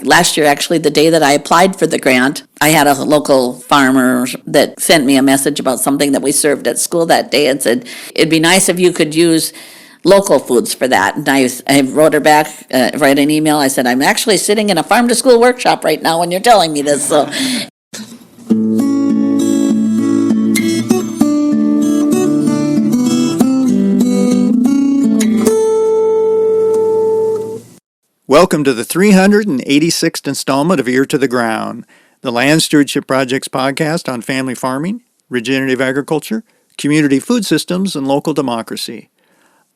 last year, actually, the day that I applied for the grant, I had a local farmer that sent me a message about something that we served at school that day and said, it'd be nice if you could use local foods for that. And I wrote her back, write an email. I said, I'm actually sitting in a farm to school workshop right now when you're telling me this. So welcome to the 386th installment of Ear to the Ground, the Land Stewardship Project's podcast on family farming, regenerative agriculture, community food systems, and local democracy.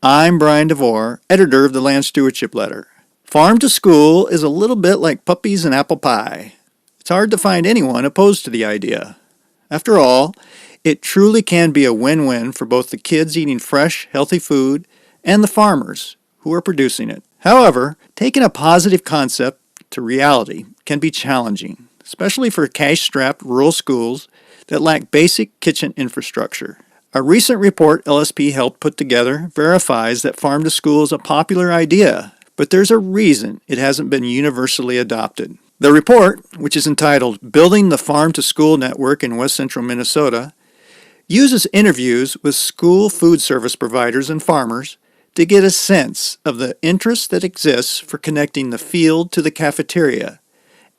I'm Brian DeVore, editor of the Land Stewardship Letter. Farm to school is a little bit like puppies and apple pie. It's hard to find anyone opposed to the idea. After all, it truly can be a win-win for both the kids eating fresh, healthy food and the farmers who are producing it. However, taking a positive concept to reality can be challenging, especially for cash-strapped rural schools that lack basic kitchen infrastructure. A recent report LSP helped put together verifies that farm to school is a popular idea, but there's a reason it hasn't been universally adopted. The report, which is entitled Building the Farm to School Network in West Central Minnesota, uses interviews with school food service providers and farmers to get a sense of the interest that exists for connecting the field to the cafeteria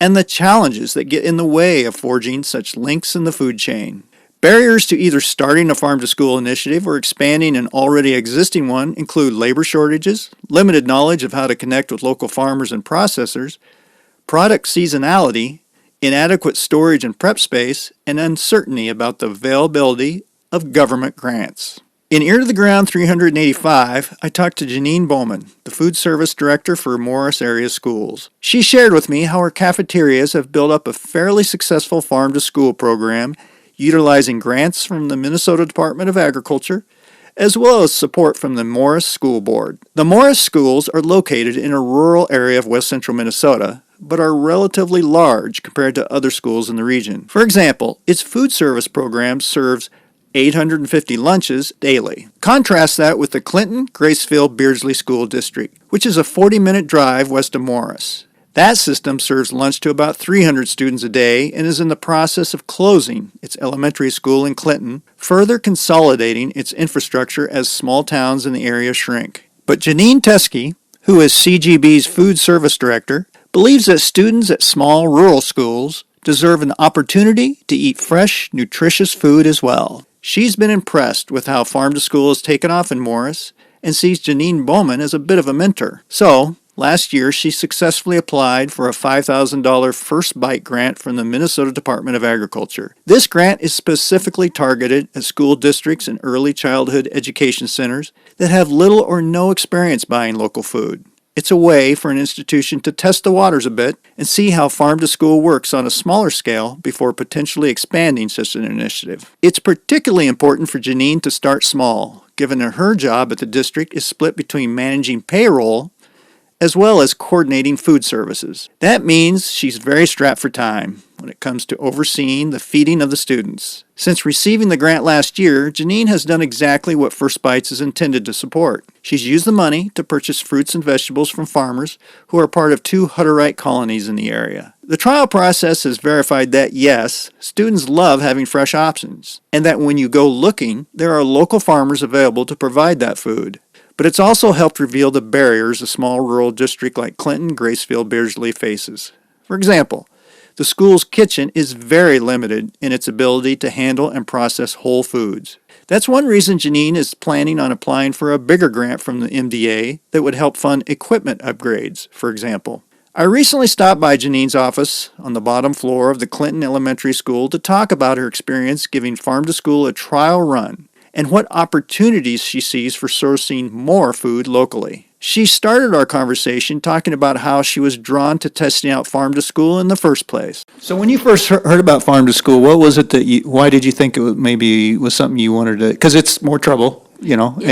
and the challenges that get in the way of forging such links in the food chain. Barriers to either starting a farm-to-school initiative or expanding an already existing one include labor shortages, limited knowledge of how to connect with local farmers and processors, product seasonality, inadequate storage and prep space, and uncertainty about the availability of government grants. In Ear to the Ground 385, I talked to Janine Bowman, the food service director for Morris area schools. She shared with me how her cafeterias have built up a fairly successful farm-to-school program utilizing grants from the Minnesota Department of Agriculture, as well as support from the Morris School Board. The Morris schools are located in a rural area of west central Minnesota, but are relatively large compared to other schools in the region. For example, its food service program serves 850 lunches daily. Contrast that with the Clinton, Graceville, Beardsley School District, which is a 40-minute drive west of Morris. That system serves lunch to about 300 students a day and is in the process of closing its elementary school in Clinton, further consolidating its infrastructure as small towns in the area shrink. But Janine Teske, who is CGB's food service director, believes that students at small rural schools deserve an opportunity to eat fresh, nutritious food as well. She's been impressed with how Farm to School has taken off in Morris and sees Janine Bowman as a bit of a mentor. So, last year, she successfully applied for a $5,000 First Bite grant from the Minnesota Department of Agriculture. This grant is specifically targeted at school districts and early childhood education centers that have little or no experience buying local food. It's a way for an institution to test the waters a bit and see how farm to school works on a smaller scale before potentially expanding such an initiative. It's particularly important for Janine to start small, given that her job at the district is split between managing payroll as well as coordinating food services. That means she's very strapped for time when it comes to overseeing the feeding of the students. Since receiving the grant last year, Janine has done exactly what First Bites is intended to support. She's used the money to purchase fruits and vegetables from farmers who are part of 2 Hutterite colonies in the area. The trial process has verified that, yes, students love having fresh options, and that when you go looking, there are local farmers available to provide that food. But it's also helped reveal the barriers a small rural district like Clinton, Graceville, Beardsley faces. For example, the school's kitchen is very limited in its ability to handle and process whole foods. That's one reason Janine is planning on applying for a bigger grant from the MDA that would help fund equipment upgrades, for example. I recently stopped by Janine's office on the bottom floor of the Clinton Elementary School to talk about her experience giving Farm to School a trial run and what opportunities she sees for sourcing more food locally. She started our conversation talking about how she was drawn to testing out Farm to School in the first place. So when you first heard about Farm to School, what was it that why did you think it maybe was something you wanted to, because it's more trouble, and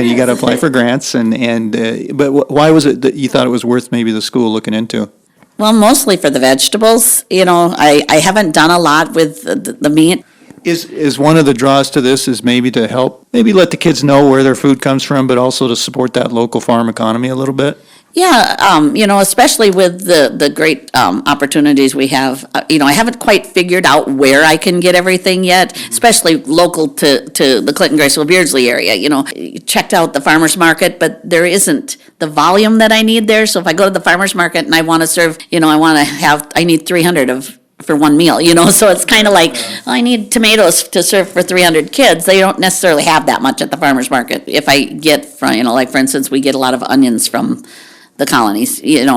you got to apply for grants, but why was it that you thought it was worth maybe the school looking into? Well, mostly for the vegetables. I haven't done a lot with the meat. Is one of the draws to this is maybe to help, maybe let the kids know where their food comes from, but also to support that local farm economy a little bit? Yeah, especially with the great opportunities we have. I haven't quite figured out where I can get everything yet, especially local to the Clinton, Graceville, Beardsley area. Checked out the farmer's market, but there isn't the volume that I need there. So if I go to the farmer's market and I want to serve, I need 300 for one meal, so it's kind of like, I need tomatoes to serve for 300 kids. They don't necessarily have that much at the farmer's market. If I get from, like for instance, we get a lot of onions from the colonies, and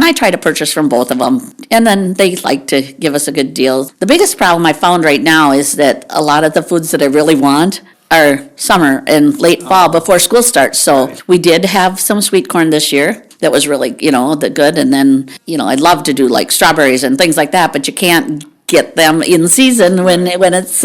I try to purchase from both of them, and then they like to give us a good deal. The biggest problem I found right now is that a lot of the foods that I really want are summer and late fall before school starts. So we did have some sweet corn this year. That was really, the good. And then, I'd love to do like strawberries and things like that, but you can't get them in season when it's,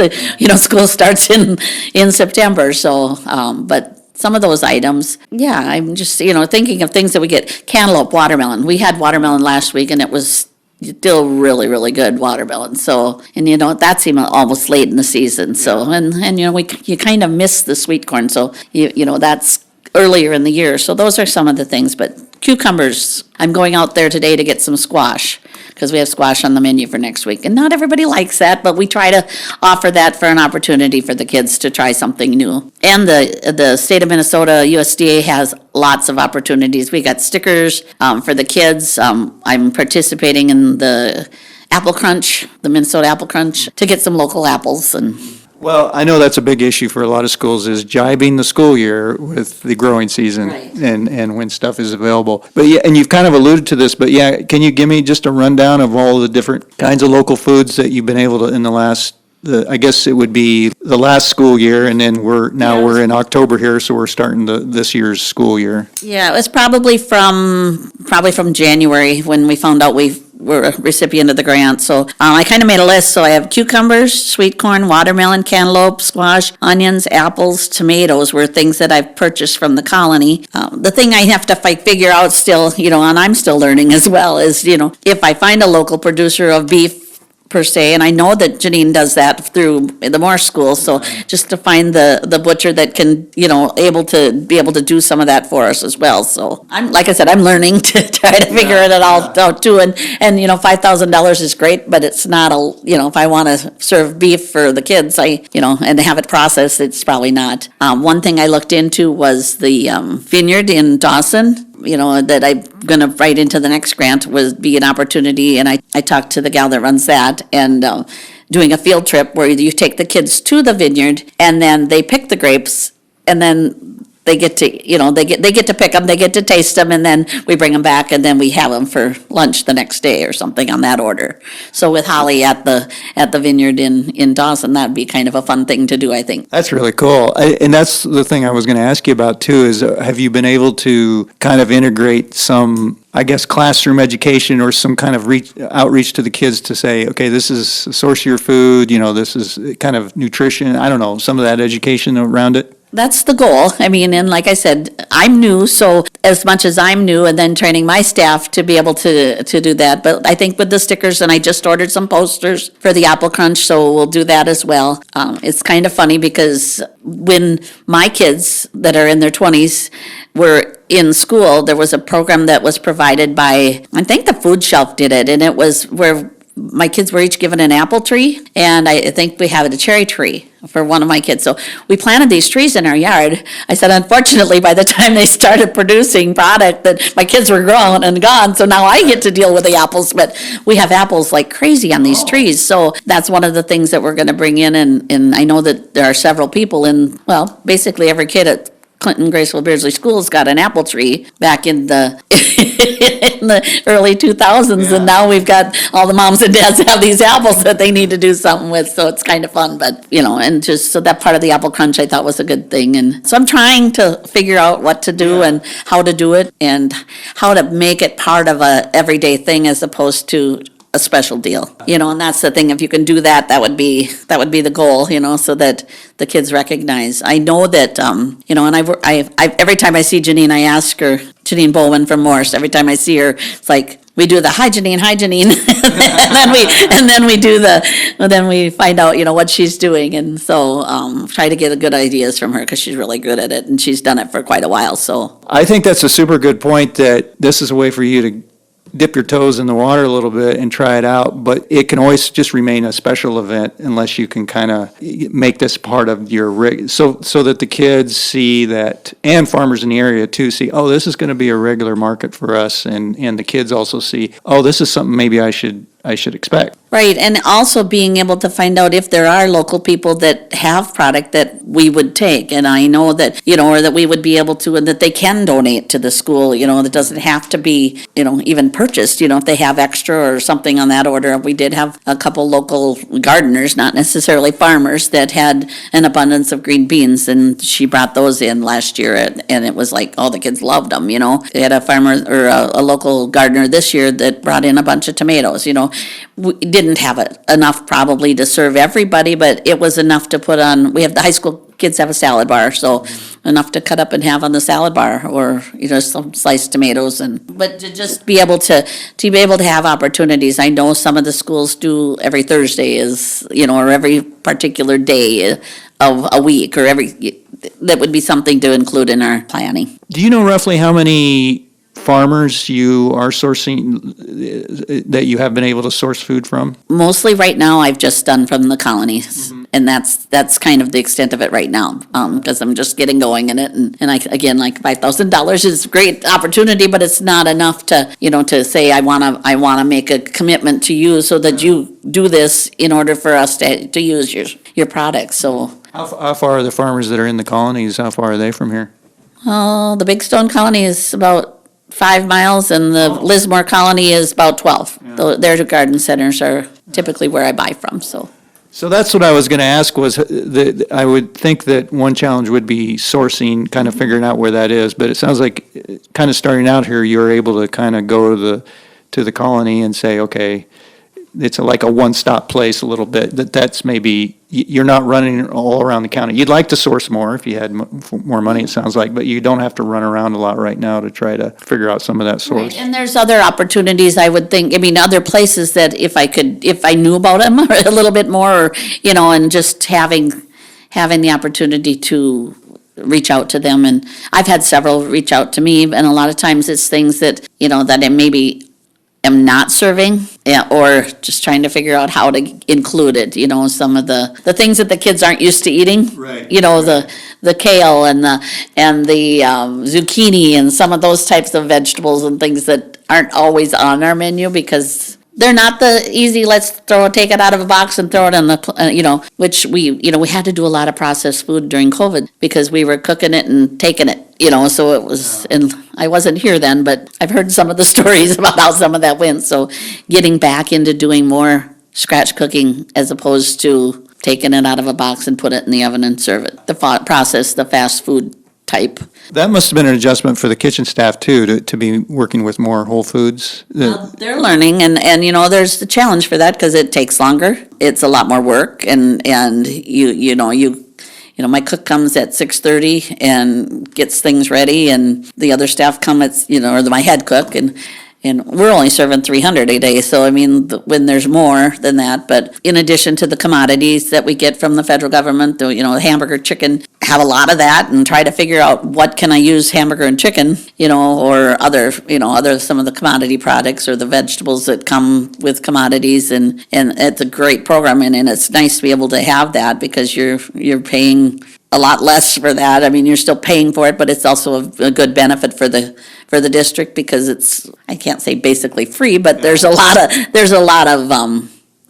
school starts in September. So, but some of those items, yeah, I'm just, thinking of things that we get. Cantaloupe, watermelon. We had watermelon last week and it was still really, really good watermelon. So, and that's even almost late in the season. So, and you kind of miss the sweet corn. So, that's earlier in the year. So those are some of the things, but cucumbers, I'm going out there today to get some squash because we have squash on the menu for next week. And not everybody likes that, but we try to offer that for an opportunity for the kids to try something new. And the state of Minnesota USDA has lots of opportunities. We got stickers for the kids. I'm participating in the Apple Crunch, the Minnesota Apple Crunch, to get some local apples. And Well, I know that's a big issue for a lot of schools, is jibing the school year with the growing season. Right. And when stuff is available. But yeah, and you've kind of alluded to this, but yeah, can you give me just a rundown of all the different kinds of local foods that you've been able to, in the last, I guess it would be the last school year, and then we're in October here, so we're starting this year's school year. yeah, it was probably from January when we found out we were a recipient of the grant. So I kind of made a list. So I have cucumbers, sweet corn, watermelon, cantaloupe, squash, onions, apples, tomatoes were things that I've purchased from the colony. The thing I have to figure out still, and I'm still learning as well, is, if I find a local producer of beef per se, and I know that Janine does that through the Morse School, so just to find the butcher that can, be able to do some of that for us as well. So like I said, I'm learning to try to figure it all out too, and $5,000 is great, but it's not if I want to serve beef for the kids, and have it processed, it's probably not. One thing I looked into was the vineyard in Dawson, that I'm going to write into the next grant would be an opportunity. And I talked to the gal that runs that, and doing a field trip where you take the kids to the vineyard and then they pick the grapes, and then they get to, they get to pick them, they get to taste them, and then we bring them back, and then we have them for lunch the next day or something on that order. So with Holly at the vineyard in Dawson, that'd be kind of a fun thing to do, I think. That's really cool. And that's the thing I was going to ask you about too, is have you been able to kind of integrate some, I guess, classroom education or some kind of outreach to the kids to say, okay, this is the source of your food, this is kind of nutrition, I don't know, some of that education around it? That's the goal. I mean, and like I said, I'm new, so as much as I'm new, and then training my staff to be able to do that. But I think with the stickers, and I just ordered some posters for the Apple Crunch, so we'll do that as well. It's kind of funny because when my kids that are in their 20s were in school, there was a program that was provided by, I think the Food Shelf did it, and it was where my kids were each given an apple tree, and I think we have a cherry tree for one of my kids. So we planted these trees in our yard. I said, unfortunately, by the time they started producing product, that my kids were grown and gone, so now I get to deal with the apples, but we have apples like crazy on these trees. So that's one of the things that we're going to bring in, and I know that there are several people basically every kid at Clinton, Graceville, Beardsley Schools got an apple tree back in the in the early 2000s, and now we've got all the moms and dads have these apples that they need to do something with, so it's kind of fun. But and just so that part of the Apple Crunch I thought was a good thing, and so I'm trying to figure out what to do and how to do it and how to make it part of a everyday thing as opposed to a special deal, and that's the thing. If you can do that, that would be the goal, so that the kids recognize. I know that, and I every time I see Janine, I ask her, Janine Bowman from Morse, every time I see her, it's like, we do the hygiene, and then we find out, what she's doing, and so, try to get good ideas from her, because she's really good at it, and she's done it for quite a while, so. I think that's a super good point, that this is a way for you to dip your toes in the water a little bit and try it out, but it can always just remain a special event unless you can kind of make this part of your so that the kids see that, and farmers in the area too, see, oh, this is going to be a regular market for us, and the kids also see, oh, this is something maybe I should expect. Right, and also being able to find out if there are local people that have product that we would take, and I know that, or that we would be able to, and that they can donate to the school, that doesn't have to be, even purchased, if they have extra or something on that order. We did have a couple local gardeners, not necessarily farmers, that had an abundance of green beans, and she brought those in last year, and it was like, oh, the kids loved them, They had a farmer, or a local gardener this year that brought in a bunch of tomatoes, We didn't have enough probably to serve everybody, but it was enough to put on. We have the high school kids have a salad bar, so enough to cut up and have on the salad bar, or some sliced tomatoes, but to just be able to be able to have opportunities. I know some of the schools do every Thursday or every particular day of a week, or that would be something to include in our planning. Do you know roughly how many farmers you are sourcing, that you have been able to source food from? Mostly right now, I've just done from the colonies, and that's kind of the extent of it right now, because I'm just getting going in it, and again, like $5,000 is a great opportunity, but it's not enough to, to say, I wanna make a commitment to you so that you do this in order for us to use your products, so. How far are the farmers that are in the colonies, how far are they from here? Oh, the Big Stone Colony is about 5 miles, and the Lismore Colony is about 12. Their garden centers are typically where I buy from, so. So that's what I was going to ask, was I would think that one challenge would be sourcing, kind of figuring out where that is, but it sounds like kind of starting out here, you're able to kind of go to the colony and say, okay, it's like a one-stop place a little bit, that's maybe, you're not running all around the county. You'd like to source more if you had more money, it sounds like, but you don't have to run around a lot right now to try to figure out some of that source. Right, and there's other opportunities, I would think, other places that if I knew about them a little bit more, and just having the opportunity to reach out to them, and I've had several reach out to me, and a lot of times it's things that, that I maybe am not serving, or just trying to figure out how to include it, some of the things that the kids aren't used to eating. Right. The kale and the zucchini and some of those types of vegetables and things that aren't always on our menu, because they're not the easy, let's take it out of a box and throw it in the, which we had to do a lot of processed food during COVID, because we were cooking it and taking it, so it was, and I wasn't here then, but I've heard some of the stories about how some of that went, so getting back into doing more scratch cooking as opposed to taking it out of a box and put it in the oven and serve it, the fast food type. That must have been an adjustment for the kitchen staff too, to be working with more whole foods. They're learning, and there's the challenge for that, because it takes longer. It's a lot more work, and my cook comes at 6:30 and gets things ready, and the other staff come at, or my head cook, and we're only serving 300 a day, so when there's more than that, but in addition to the commodities that we get from the federal government, hamburger, chicken, have a lot of that, and try to figure out what can I use hamburger and chicken, or other some of the commodity products, or the vegetables that come with commodities, and it's a great program, and it's nice to be able to have that, because you're paying a lot less for that. You're still paying for it, but it's also a good benefit for the district, because it's, I can't say basically free, but there's a lot of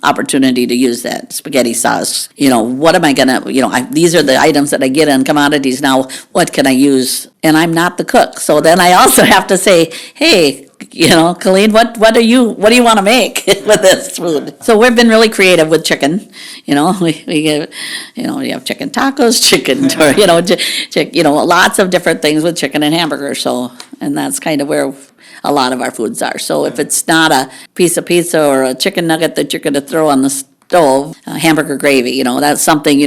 opportunity to use that spaghetti sauce. What am I gonna, these are the items that I get on commodities now, what can I use? And I'm not the cook, so then I also have to say, hey, Colleen, what do you want to make with this food? So we've been really creative with chicken. We get, we have chicken tacos, lots of different things with chicken and hamburger. So, and that's kind of where a lot of our foods are. So if it's not a piece of pizza or a chicken nugget that you're going to throw on the stove, hamburger gravy, that's something,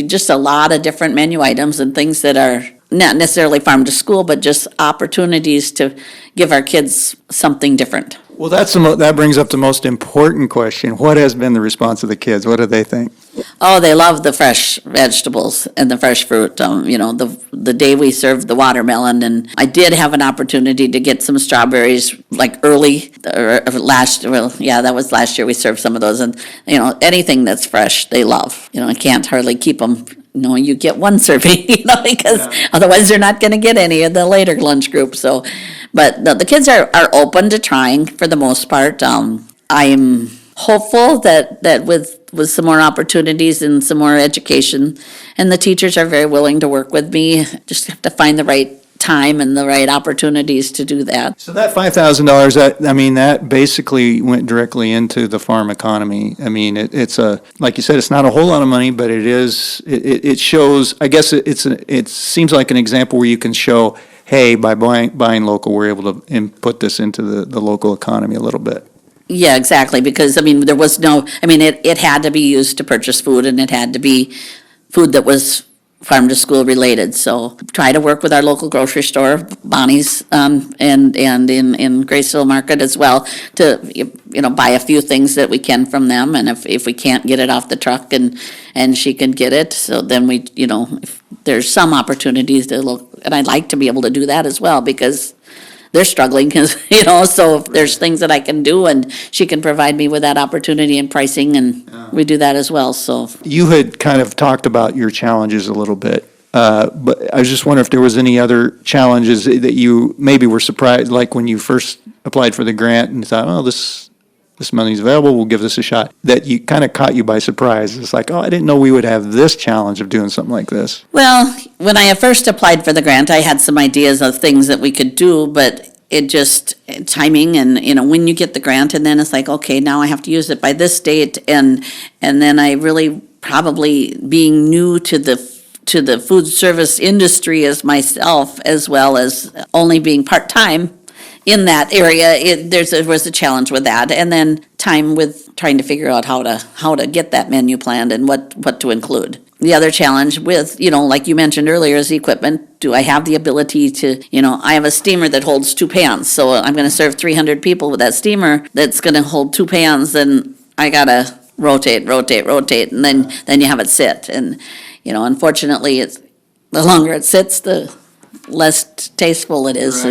just a lot of different menu items and things that are not necessarily farm to school, but just opportunities to give our kids something different. Well, that brings up the most important question. What has been the response of the kids? What do they think? Oh, they love the fresh vegetables and the fresh fruit. The day we served the watermelon, and I did have an opportunity to get some strawberries like early that was last year we served some of those, and anything that's fresh they love. I can't hardly keep them. You get one serving, because otherwise they're not going to get any in the later lunch group. So, but the kids are open to trying for the most part. I'm hopeful that with some more opportunities and some more education, and the teachers are very willing to work with me. Just have to find the right time and the right opportunities to do that. So that $5,000, that basically went directly into the farm economy. It's like you said, it's not a whole lot of money, but it shows, I guess it seems like an example where you can show, hey, by buying local, we're able to input this into the local economy a little bit. Yeah, exactly, because, there was it had to be used to purchase food, and it had to be food that was farm to school related. So try to work with our local grocery store, Bonnie's, and in Graceville Market as well, to, buy a few things that we can from them. And if we can't get it off the truck and she can get it, so then if there's some opportunities to look, and I'd like to be able to do that as well, because they're struggling, because, so if there's things that I can do and she can provide me with that opportunity and pricing, and we do that as well, so. You had kind of talked about your challenges a little bit, but I was just wondering if there was any other challenges that you maybe were surprised, like when you first applied for the grant and thought, oh, this money's available, we'll give this a shot, that you kind of caught you by surprise. It's like, oh, I didn't know we would have this challenge of doing something like this. Well, when I first applied for the grant, I had some ideas of things that we could do, but it just, timing, and, when you get the grant, and then it's like, okay, now I have to use it by this date, and then I really, probably being new to the food service industry as myself, as well as only being part-time in that area, there was a challenge with that, and then time with trying to figure out how to get that menu planned and what to include. The other challenge with, like you mentioned earlier, is equipment. Do I have the ability to, I have a steamer that holds 2 pans, so I'm going to serve 300 people with that steamer that's going to hold 2 pans, then I got to rotate, and then you have it sit. And, unfortunately, the longer it sits, the less tasteful it is.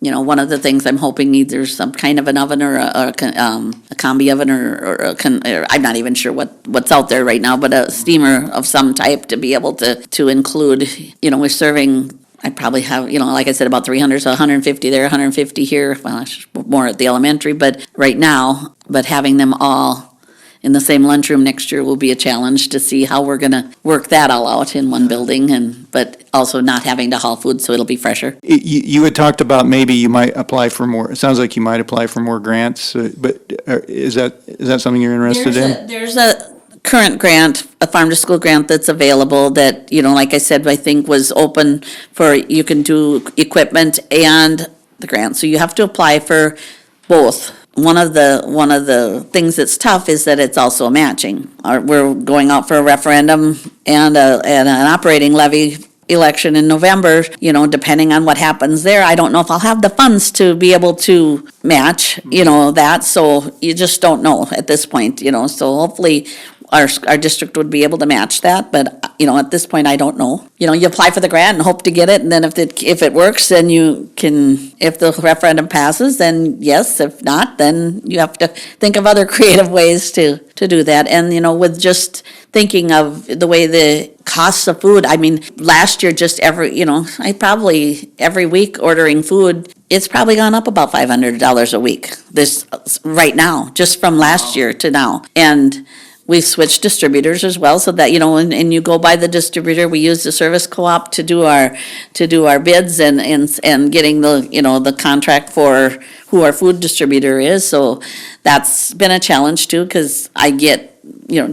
One of the things I'm hoping either some kind of an oven or a combi oven or I'm not even sure what's out there right now, but a steamer of some type to be able to include, we're serving, I probably have, like I said, about 300, so 150 there, 150 here, well, more at the elementary, but right now, but having them all in the same lunchroom next year will be a challenge to see how we're going to work that all out in one building, but also not having to haul food, so it'll be fresher. You had talked about maybe you might apply for more, it sounds like you might apply for more grants, but is that something you're interested in? There's a current grant, a farm to school grant that's available that, like I said, I think was open for, you can do equipment and the grant, so you have to apply for both. One of the things that's tough is that it's also matching. We're going out for a referendum and an operating levy election in November, depending on what happens there. I don't know if I'll have the funds to be able to match, that, so you just don't know at this point, so hopefully our district would be able to match that, but, at this point, I don't know. You apply for the grant and hope to get it, and then if it works, then you can, if the referendum passes, then yes, if not, then you have to think of other creative ways to do that. And, with just thinking of the way the costs of food, last year, just I probably, every week ordering food, it's probably gone up about $500 a week, this, right now, just from last year to now. And we've switched distributors as well, so that, and you go by the distributor. We use the service co-op to do our bids and getting the contract for who our food distributor is. So that's been a challenge too, because I get,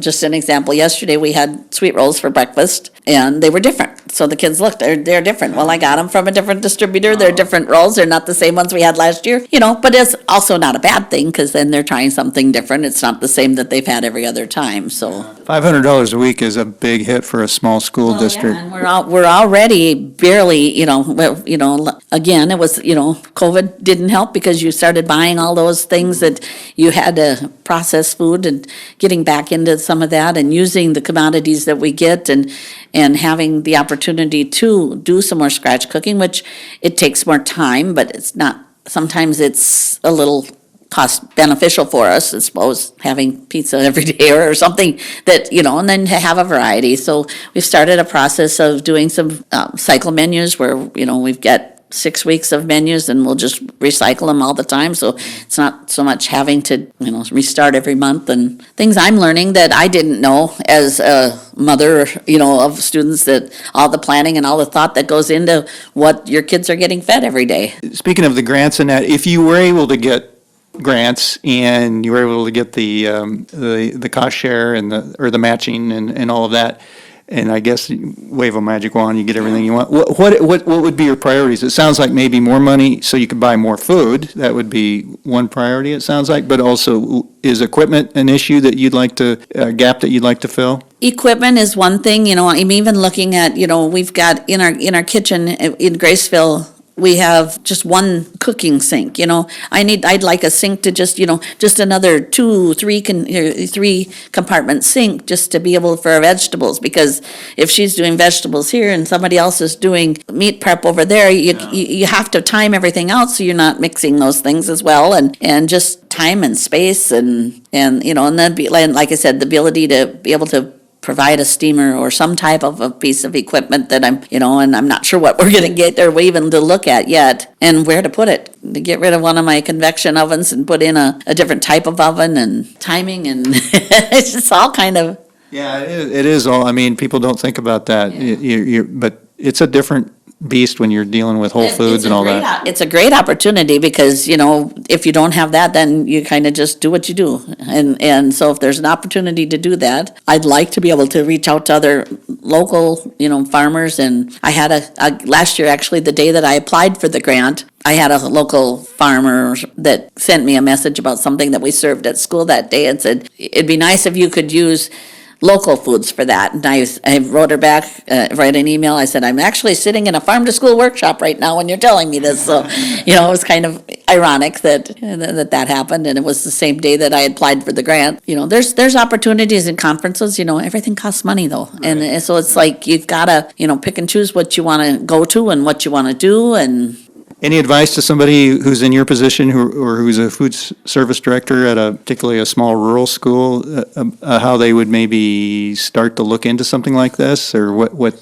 just an example, yesterday we had sweet rolls for breakfast, and they were different. So the kids looked, they're different. Well, I got them from a different distributor. They're different rolls. They're not the same ones we had last year, but it's also not a bad thing because then they're trying something different. It's not the same that they've had every other time, so. $500 a week is a big hit for a small school district. And we're already barely, again, it was, COVID didn't help because you started buying all those things that you had to process food and getting back into some of that and using the commodities that we get and having the opportunity to do some more scratch cooking, which it takes more time, but it's not, sometimes it's a little cost beneficial for us, I suppose, having pizza every day or something that, and then to have a variety. So we've started a process of doing some cycle menus where, we've got 6 weeks of menus and we'll just recycle them all the time. So it's not so much having to, restart every month and things I'm learning that I didn't know as a mother, of students, that all the planning and all the thought that goes into what your kids are getting fed every day. Speaking of the grants and that, if you were able to get grants and you were able to get the cost share and the matching and all of that, and I guess you wave a magic wand, you get everything you want. What would be your priorities? It sounds like maybe more money so you could buy more food. That would be one priority, it sounds like. But also, is equipment an issue that you'd like to, a gap that you'd like to fill? Equipment is one thing, I'm even looking at, we've got in our kitchen in Graceville, we have just one cooking sink, I'd like a sink to just, just another 3 compartment sink just to be able for our vegetables, because if she's doing vegetables here and somebody else is doing meat prep over there, you have to time everything out so you're not mixing those things as well, and just time and space and and then like I said, the ability to be able to provide a steamer or some type of a piece of equipment that I'm, and I'm not sure what we're gonna get or even to look at yet, and where to put it. To get rid of one of my convection ovens and put in a different type of oven and timing and it's just all kind of. Yeah, it is all, people don't think about that. But it's a different beast when you're dealing with Whole Foods and all that. It's a great opportunity because, if you don't have that, then you kind of just do what you do. And so if there's an opportunity to do that, I'd like to be able to reach out to other local, farmers. And I had last year, actually, the day that I applied for the grant, I had a local farmer that sent me a message about something that we served at school that day and said, it'd be nice if you could use local foods for that. And I wrote her back, write an email. I said, I'm actually sitting in a farm to school workshop right now when you're telling me this. So, it was kind of ironic that happened. And it was the same day that I applied for the grant. There's opportunities in conferences, everything costs money though. Right. And so it's like, you've got to, pick and choose what you want to go to and what you want to do. And any advice to somebody who's in your position or who's a food service director at particularly a small rural school, how they would maybe start to look into something like this, or what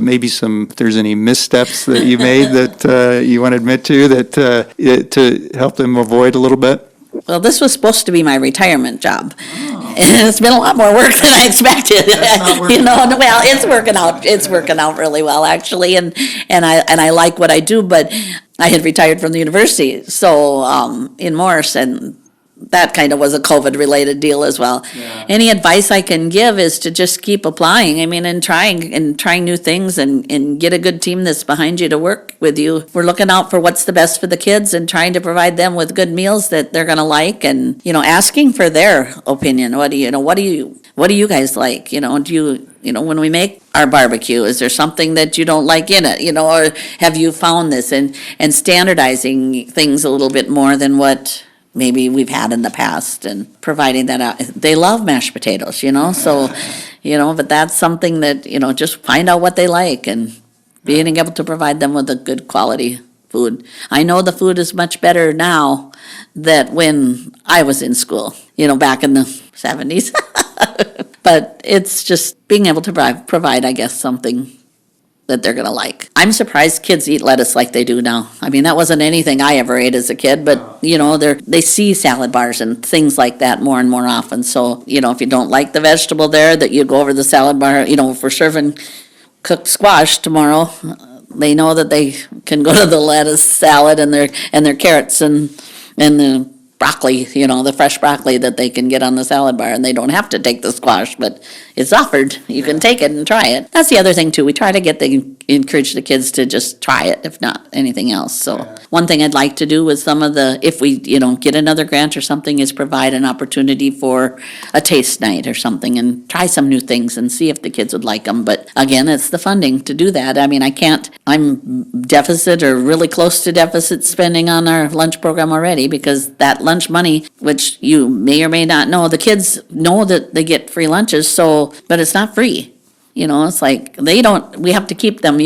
maybe if there's any missteps that you made that you want to admit to help them avoid a little bit? Well, this was supposed to be my retirement job. And it's been a lot more work than I expected. Well, it's working out. It's working out really well, actually, and I like what I do. But I had retired from the university, so in Morris, and that kind of was a COVID-related deal as well. Yeah. Any advice I can give is to just keep applying. And trying new things and get a good team that's behind you to work with you. We're looking out for what's the best for the kids and trying to provide them with good meals that they're going to like, and asking for their opinion. What do you guys like? Do you when we make our barbecue, is there something that you don't like in it? Or have you found this, and standardizing things a little bit more than what maybe we've had in the past, and providing that out. They love mashed potatoes, so, but that's something that, just find out what they like and being able to provide them with a good quality food. I know the food is much better now than when I was in school, back in the 70s. But it's just being able to provide, I guess, something that they're gonna like. I'm surprised kids eat lettuce like they do now. That wasn't anything I ever ate as a kid, but they see salad bars and things like that more and more often. So, if you don't like the vegetable there, that you go over the salad bar, if we're serving cooked squash tomorrow, they know that they can go to the lettuce salad and their carrots and the broccoli, the fresh broccoli that they can get on the salad bar, and they don't have to take the squash, but it's offered. You can take it and try it. That's the other thing too. We try to encourage the kids to just try it, if not anything else. So one thing I'd like to do with some of if we, get another grant or something, is provide an opportunity for a taste night or something and try some new things and see if the kids would like them. But again, it's the funding to do that. I mean, I'm deficit or really close to deficit spending on our lunch program already, because that lunch money, which you may or may not know, the kids know that they get free lunches, but it's not free. It's like we have to keep them,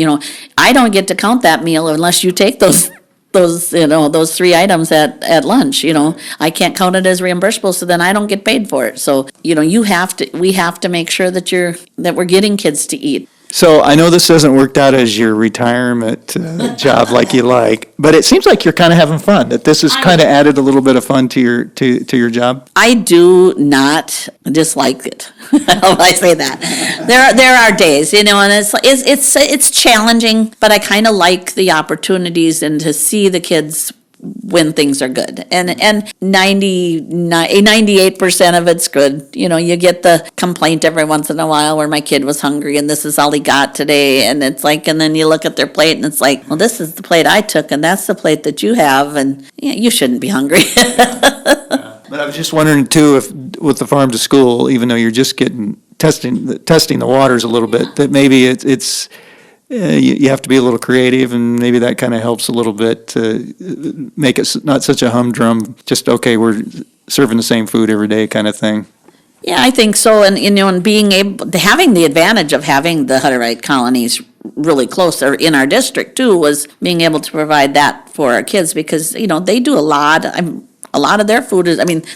I don't get to count that meal unless you take those 3 items at lunch, I can't count it as reimbursable, so then I don't get paid for it. So, we have to make sure that we're getting kids to eat. So I know this hasn't worked out as your retirement job like you like, but it seems like you're kind of having fun, that this has kind of added a little bit of fun to your job. I do not dislike it. I say that. There are days, and it's challenging, but I kind of like the opportunities and to see the kids when things are good. And 98% of it's good. You get the complaint every once in a while where my kid was hungry and this is all he got today. And it's like, and then you look at their plate and it's like, well, this is the plate I took and that's the plate that you have. And you shouldn't be hungry. But I was just wondering too, if with the farm to school, even though you're just testing the waters a little bit, that maybe it's you have to be a little creative, and maybe that kind of helps a little bit to make it not such a humdrum, just, okay, we're serving the same food every day kind of thing. Yeah, I think so. And, and having the advantage of having the Hutterite colonies really close or in our district too, was being able to provide that for our kids, because, they do a lot of their food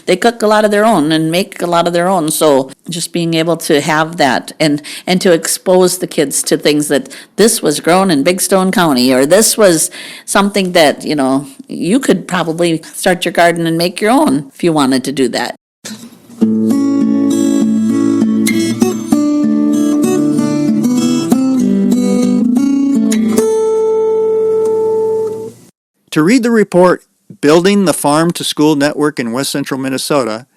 they cook a lot of their own and make a lot of their own. So just being able to have that and to expose the kids to things that this was grown in Big Stone County, or this was something that, you could probably start your garden and make your own if you wanted to do that. To read the report, Building the Farm to School Network in West Central Minnesota,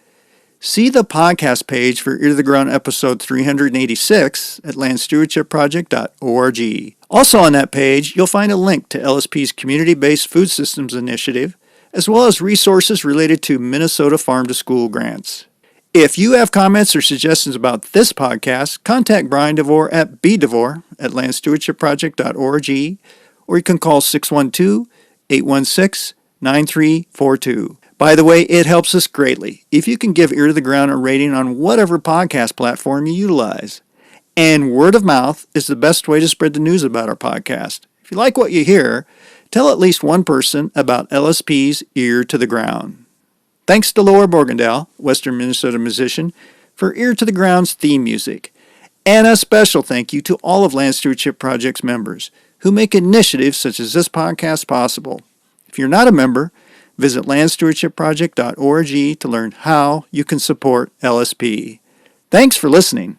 see the podcast page for Ear to the Ground episode 386 at landstewardshipproject.org. Also on that page, you'll find a link to LSP's Community-Based Food Systems Initiative, as well as resources related to Minnesota Farm to School grants. If you have comments or suggestions about this podcast, contact Brian DeVore at bdevore@landstewardshipproject.org, or you can call 612-816-9342. By the way, it helps us greatly if you can give Ear to the Ground a rating on whatever podcast platform you utilize. And word of mouth is the best way to spread the news about our podcast. If you like what you hear, tell at least one person about LSP's Ear to the Ground. Thanks to Laura Borgendale, Western Minnesota musician, for Ear to the Ground's theme music. And a special thank you to all of Land Stewardship Project's members who make initiatives such as this podcast possible. If you're not a member, visit landstewardshipproject.org to learn how you can support LSP. Thanks for listening.